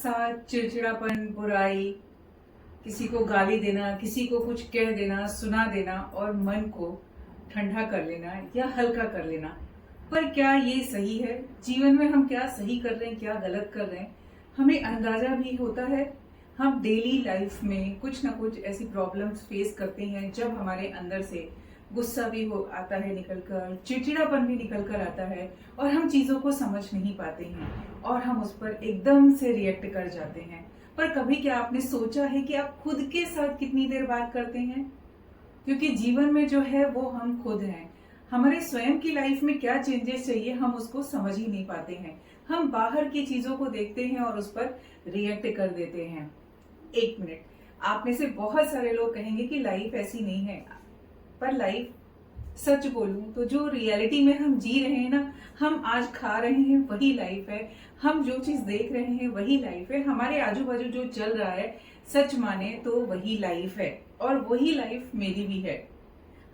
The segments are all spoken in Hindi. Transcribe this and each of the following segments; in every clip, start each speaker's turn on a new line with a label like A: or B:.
A: सा चिड़चिड़ापन, बुराई, किसी को गाली देना, किसी को कुछ कह देना, सुना देना और मन को ठंडा कर लेना या हल्का कर लेना। पर क्या ये सही है? जीवन में हम क्या सही कर रहे हैं, क्या गलत कर रहे हैं, हमें अंदाजा भी होता है? हम डेली लाइफ में कुछ ना कुछ ऐसी प्रॉब्लम्स फेस करते हैं जब हमारे अंदर से गुस्सा भी हो आता है निकल कर, चिड़चिड़ापन भी निकल कर आता है और हम चीजों को समझ नहीं पाते हैं और हम उस पर एकदम से रिएक्ट कर जाते हैं। पर कभी क्या आपने सोचा है कि आप खुद के साथ कितनी देर बात करते हैं? क्योंकि जीवन में जो है वो हम खुद हैं। हमारे स्वयं की लाइफ में क्या चेंजेस चाहिए हम उसको समझ ही नहीं पाते हैं। हम बाहर की चीजों को देखते हैं और उस पर रिएक्ट कर देते हैं। एक मिनट, आप में से बहुत सारे लोग कहेंगे कि लाइफ ऐसी नहीं है, पर लाइफ सच बोलूं तो जो रियलिटी में हम जी रहे हैं ना, हम आज खा रहे हैं वही लाइफ है, हम जो चीज देख रहे हैं वही लाइफ है, हमारे आजू बाजू जो चल रहा है सच माने तो वही लाइफ है और वही लाइफ मेरी भी है।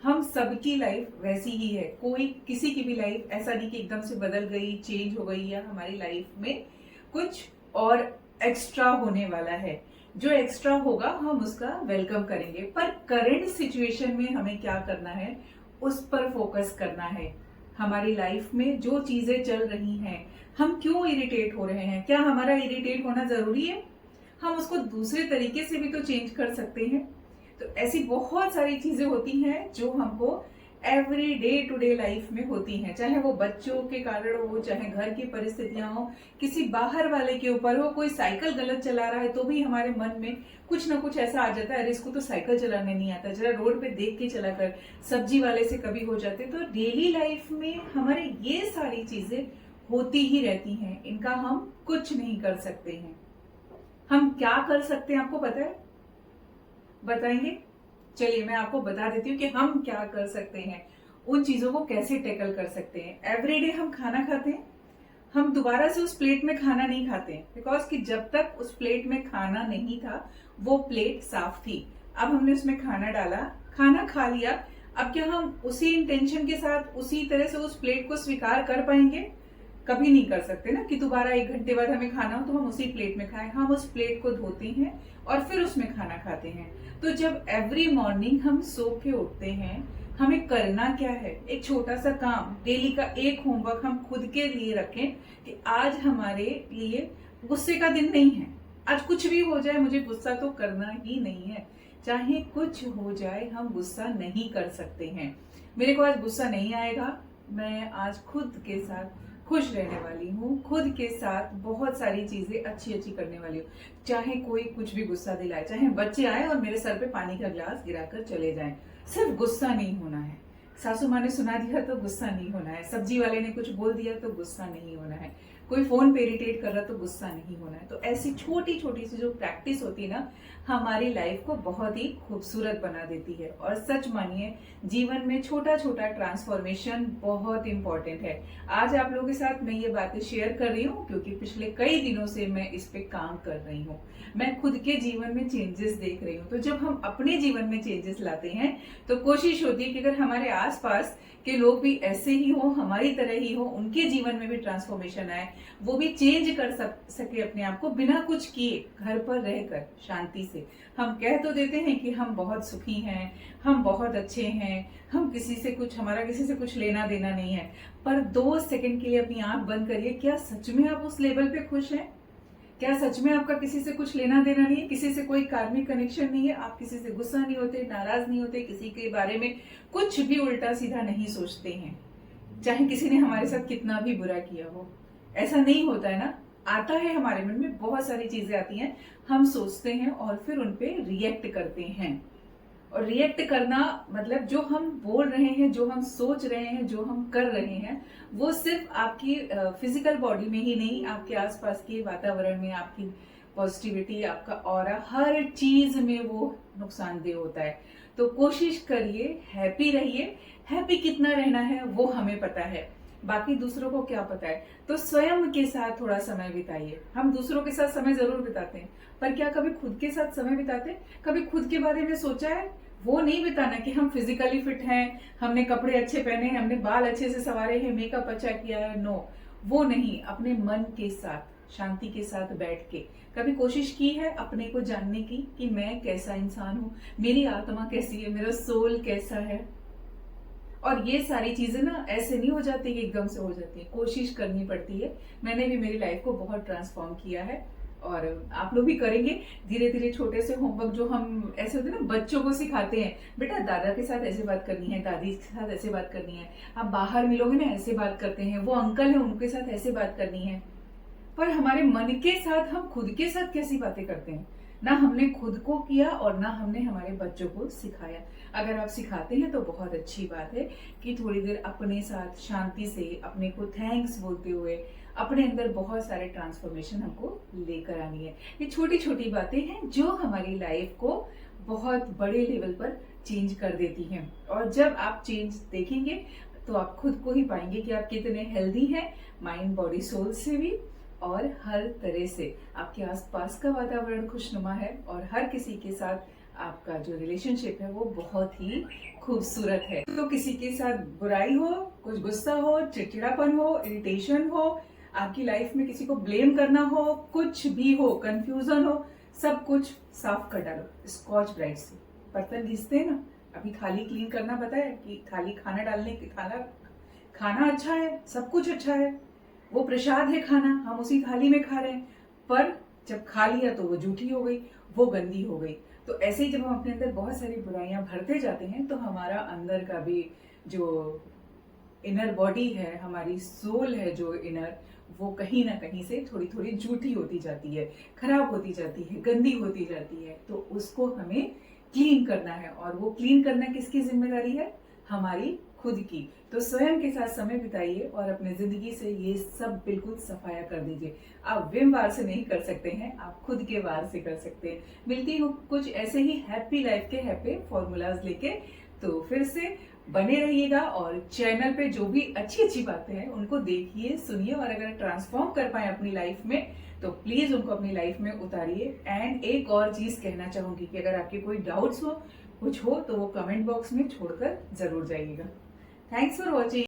A: हम सबकी लाइफ वैसी ही है, कोई किसी की भी लाइफ ऐसा नहीं कि एकदम से बदल गई, चेंज हो गई या हमारी लाइफ में कुछ और एक्स्ट्रा होने वाला है। जो एक्स्ट्रा होगा हम उसका वेलकम करेंगे, पर करंट सिचुएशन में हमें क्या करना है उस पर फोकस करना है। हमारी लाइफ में जो चीजें चल रही हैं, हम क्यों इरिटेट हो रहे हैं, क्या हमारा इरिटेट होना जरूरी है? हम उसको दूसरे तरीके से भी तो चेंज कर सकते हैं। तो ऐसी बहुत सारी चीजें होती हैं जो हमको every day to day life में होती हैं, चाहे वो बच्चों के कारण हो, चाहे घर की परिस्थितियां हो, किसी बाहर वाले के ऊपर हो, कोई साइकिल गलत चला रहा है तो भी हमारे मन में कुछ ना कुछ ऐसा आ जाता है, अरे इसको तो साइकिल चलाने नहीं आता, जरा रोड पे देख के चला कर। सब्जी वाले से कभी हो जाते। तो डेली लाइफ में हमारे ये सारी चीजें होती ही रहती हैं, इनका हम कुछ नहीं कर सकते हैं। हम क्या कर सकते हैं आपको पता है? बताएंगे? चलिए मैं आपको बता देती हूँ कि हम क्या कर सकते हैं, उन चीजों को कैसे टैकल कर सकते हैं। एवरीडे हम खाना खाते हैं, हम दोबारा से उस प्लेट में खाना नहीं खाते हैं, बिकॉज कि जब तक उस प्लेट में खाना नहीं था वो प्लेट साफ थी। अब हमने उसमें खाना डाला, खाना खा लिया, अब क्या हम उसी इंटेंशन के साथ उसी तरह से उस प्लेट को स्वीकार कर पाएंगे? कभी नहीं कर सकते ना, कि दोबारा 1 घंटे बाद हमें खाना हो तो हम उसी प्लेट में खाएं। हम उस प्लेट को धोते हैं और फिर उसमें खाना खाते हैं। तो जब एवरी मॉर्निंग हम सो के उठते हैं, हमें करना क्या है? एक छोटा सा काम, डेली का एक होमवर्क हम खुद के लिए रखें कि आज हमारे लिए गुस्से का दिन नहीं है। आज कुछ भी हो जाए मुझे गुस्सा तो करना ही नहीं है। चाहे कुछ हो जाए हम गुस्सा नहीं कर सकते हैं। मेरे को आज गुस्सा नहीं आएगा, मैं आज खुद के साथ खुश रहने वाली हूँ, खुद के साथ बहुत सारी चीजें अच्छी अच्छी करने वाली हूँ। चाहे कोई कुछ भी गुस्सा दिलाए, चाहे बच्चे आए और मेरे सर पे पानी का गिलास गिराकर चले जाएं, सिर्फ गुस्सा नहीं होना है। सासू माँ ने सुना दिया तो गुस्सा नहीं होना है, सब्जी वाले ने कुछ बोल दिया तो गुस्सा नहीं होना है, कोई फोन पे इरिटेट कर रहा तो गुस्सा नहीं होना है। तो ऐसी छोटी छोटी सी जो प्रैक्टिस होती है ना, हमारी लाइफ को बहुत ही खूबसूरत बना देती है। और सच मानिए जीवन में छोटा छोटा ट्रांसफॉर्मेशन बहुत इंपॉर्टेंट है। आज आप लोगों के साथ मैं ये बातें शेयर कर रही हूँ क्योंकि पिछले कई दिनों से मैं इस पे काम कर रही हूँ। मैं खुद के जीवन में चेंजेस देख रही हूँ। तो जब हम अपने जीवन में चेंजेस लाते हैं तो कोशिश होती है कि अगर हमारे आसपास के लोग भी ऐसे ही हो, हमारी तरह ही हो, उनके जीवन में भी ट्रांसफॉर्मेशन आए, वो भी चेंज कर सके अपने आप को बिना कुछ किए, घर पर रहकर शांति से। हम कह तो देते हैं कि हम बहुत सुखी हैं, हम बहुत अच्छे हैं, हम हमारा किसी से कुछ लेना देना नहीं है, पर 2 सेकंड के लिए अपनी आंख बंद करिए, क्या सच में आप उस लेवल पे खुश हैं? क्या सच में आपका किसी से कुछ लेना देना नहीं है, किसी से कोई कार्मिक कनेक्शन नहीं है, आप किसी से गुस्सा नहीं होते, नाराज नहीं होते, किसी के बारे में कुछ भी उल्टा सीधा नहीं सोचते हैं, चाहे किसी ने हमारे साथ कितना भी बुरा किया हो? ऐसा नहीं होता है ना। आता है हमारे मन में बहुत सारी चीजें आती हैं, हम सोचते हैं और फिर उनपे रिएक्ट करते हैं। और रिएक्ट करना मतलब जो हम बोल रहे हैं, जो हम सोच रहे हैं, जो हम कर रहे हैं, वो सिर्फ आपकी फिजिकल बॉडी में ही नहीं, आपके आसपास के वातावरण में, आपकी पॉजिटिविटी, आपका ऑरा, हर चीज में वो नुकसानदेह होता है। तो कोशिश करिए, हैप्पी रहिए। हैप्पी कितना रहना है वो हमें पता है, बाकी दूसरों को क्या पता है। तो स्वयं के साथ थोड़ा समय बिताइए। हम दूसरों के साथ समय जरूर बिताते हैं, पर क्या कभी खुद के साथ समय बिताते हैं? कभी खुद के बारे में सोचा है? वो नहीं बिताना कि हम फिजिकली फिट हैं, हमने कपड़े अच्छे पहने हैं, हमने बाल अच्छे से संवारे हैं, मेकअप अच्छा किया है। नो, वो नहीं। अपने मन के साथ शांति के साथ बैठ के कभी कोशिश की है अपने को जानने की कि मैं कैसा इंसान हूँ, मेरी आत्मा कैसी है, मेरा सोल कैसा है? और ये सारी चीजें ना ऐसे नहीं हो जाती कि एकदम से हो जाती है, कोशिश करनी पड़ती है। मैंने भी मेरी लाइफ को बहुत ट्रांसफॉर्म किया है और आप लोग भी करेंगे धीरे धीरे। छोटे से होमवर्क जो हम ऐसे होते हैं ना, बच्चों को सिखाते हैं, बेटा दादा के साथ ऐसे बात करनी है, दादी के साथ ऐसे बात करनी है, आप बाहर मिलोगे ना ऐसे बात करते हैं, वो अंकल है उनके साथ ऐसे बात करनी है। पर हमारे मन के साथ हम खुद के साथ कैसी बातें करते हैं, ना हमने खुद को किया और ना हमने हमारे बच्चों को सिखाया। अगर आप सिखाते हैं तो बहुत अच्छी बात है कि थोड़ी देर अपने साथ शांति से अपने को थैंक्स बोलते हुए अपने अंदर बहुत सारे ट्रांसफॉर्मेशन हमको लेकर आनी है। ये छोटी छोटी बातें हैं जो हमारी लाइफ को बहुत बड़े लेवल पर चेंज कर देती हैं। और जब आप चेंज देखेंगे तो आप खुद को ही पाएंगे कि आप कितने हेल्दी हैं, माइंड बॉडी सोल से भी, और हर तरह से आपके आसपास का वातावरण खुशनुमा है और हर किसी के साथ आपका जो रिलेशनशिप है वो बहुत ही खूबसूरत है। तो किसी के साथ बुराई हो, कुछ गुस्सा हो, चिड़चिड़ापन हो, इरिटेशन हो, आपकी लाइफ में किसी को ब्लेम करना हो, कुछ भी हो, कंफ्यूजन हो, सब कुछ साफ कर डालो स्कॉच ब्राइट से। बर्तन घिसते हैं ना, अभी थाली क्लीन करना पता है कि थाली खाना डालने की, खाना अच्छा है, सब कुछ अच्छा है, वो प्रसाद है खाना, हम उसी थाली में खा रहे हैं, पर जब खा लिया तो वो जूठी हो गई, वो गंदी हो गई। तो ऐसे ही जब हम अपने अंदर बहुत सारी बुराइयां भरते जाते हैं तो हमारा अंदर का भी जो इनर बॉडी है, हमारी सोल है जो इनर, वो कहीं ना कहीं से थोड़ी थोड़ी जूठी होती जाती है, खराब होती जाती है, गंदी होती जाती है। तो उसको हमें क्लीन करना है, और वो क्लीन करना किसकी जिम्मेदारी है? हमारी खुद की। तो स्वयं के साथ समय बिताइए और अपने जिंदगी से ये सब बिल्कुल सफाया कर दीजिए। आप विम बार से नहीं कर सकते हैं, आप खुद के बार से कर सकते हैं। मिलती हूँ कुछ ऐसे ही हैप्पी लाइफ के हैप्पी फॉर्मूलाज लेके। तो फिर से बने रहिएगा और चैनल पे जो भी अच्छी अच्छी बातें हैं उनको देखिए, सुनिए, और अगर ट्रांसफॉर्म कर पाए अपनी लाइफ में तो प्लीज उनको अपनी लाइफ में उतारिए। एंड एक और चीज कहना चाहूंगी कि अगर आपके कोई डाउट्स हो, कुछ हो, तो वो कमेंट बॉक्स में छोड़कर जरूर जाइएगा। Thanks for watching.